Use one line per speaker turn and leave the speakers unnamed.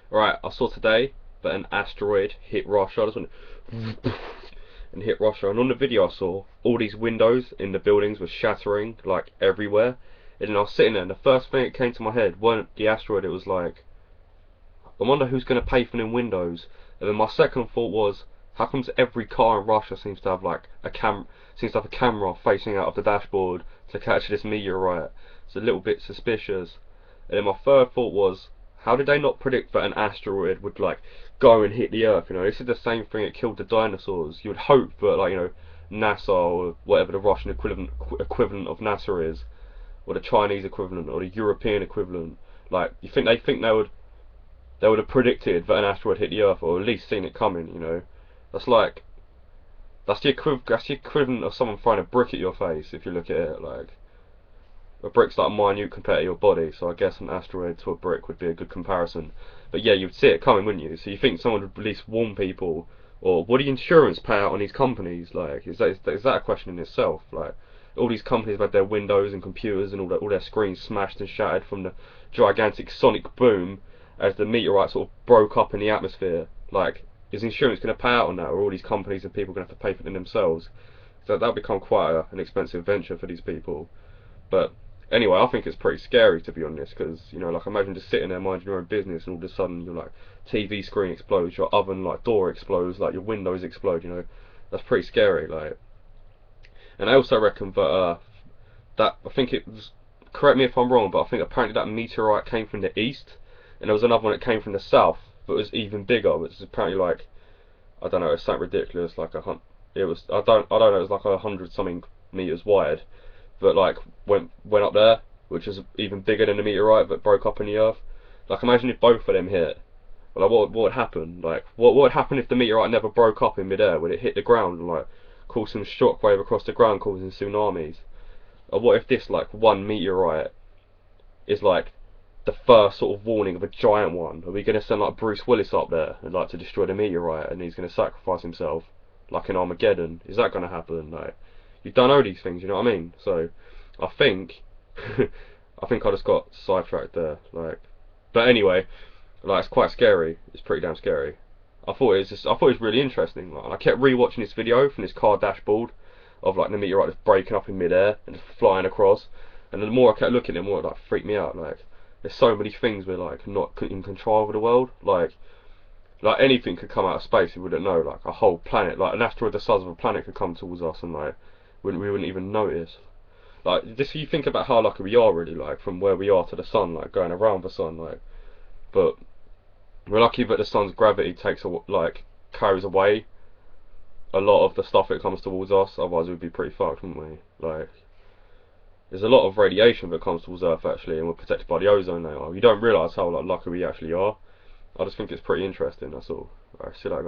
Right, I saw today that an asteroid hit Russia. I just went and hit Russia. And on the video I saw, all these windows in the buildings were shattering like everywhere. And then I was sitting there, and the first thing that came to my head wasn't the asteroid. It was like, I wonder who's going to pay for them windows. And then my second thought was, how comes every car in Russia seems to have like a camera facing out of the dashboard to catch this meteorite? It's a little bit suspicious. And then my third thought was, how did they not predict that an asteroid would like go and hit the Earth? You know, this is the same thing that killed the dinosaurs. You would hope that, like, you know, NASA or whatever the Russian equivalent of NASA is, or the Chinese equivalent, or the European equivalent, like, you think they would have predicted that an asteroid hit the Earth, or at least seen it coming. You know, that's like that's the equivalent of someone throwing a brick at your face. If you look at it, like, a brick's like minute compared to your body, so I guess an asteroid to a brick would be a good comparison. But yeah, you'd see it coming, wouldn't you? So you think someone would at least warn people, or what do the insurance pay out on these companies? Like, is that a question in itself? Like, all these companies have had their windows and computers and all their screens smashed and shattered from the gigantic sonic boom as the meteorite sort of broke up in the atmosphere. Like, is insurance going to pay out on that, or are all these companies and people going to have to pay for them themselves? So that'll become quite an expensive venture for these people. But anyway, I think it's pretty scary, to be honest, because, you know, like, imagine just sitting there minding your own business and all of a sudden your like TV screen explodes, your oven like door explodes, like your windows explode. You know, that's pretty scary. Like, and I also reckon that that I think it was, correct me if I'm wrong, but I think apparently that meteorite came from the east, and there was another one that came from the south that was even bigger, which is apparently like, I don't know, it's something ridiculous, like it was, I don't know, it was like 100 something meters wide, that like went up there, which is even bigger than the meteorite that broke up in the earth. Like, imagine if both of them hit. Like, what would happen? Like, what would happen if the meteorite never broke up in midair? Would it hit the ground and like cause some shockwave across the ground, causing tsunamis? Or what if this like one meteorite is like the first sort of warning of a giant one? Are we going to send like Bruce Willis up there and like to destroy the meteorite, and he's going to sacrifice himself like in Armageddon? Is that going to happen? Like, you don't know these things, you know what I mean? So I think I think I just got sidetracked there. Like, but anyway, like, it's quite scary. It's pretty damn scary. I thought it was really interesting. Like, and I kept rewatching this video from this car dashboard of like the meteorite just breaking up in midair and just flying across. And the more I kept looking, the more it like freaked me out. Like, there's so many things we're like not in control of the world. Like anything could come out of space, we wouldn't know. Like a whole planet, like an asteroid the size of a planet, could come towards us, and like we wouldn't even notice. Like, just you think about how lucky we are, really, like, from where we are to the sun, like going around the sun, like. But we're lucky that the sun's gravity like carries away a lot of the stuff that comes towards us. Otherwise, we'd be pretty fucked, wouldn't we? Like, there's a lot of radiation that comes towards Earth actually, and we're protected by the ozone layer. You don't realise how like lucky we actually are. I just think it's pretty interesting. That's all. Alright, see you later.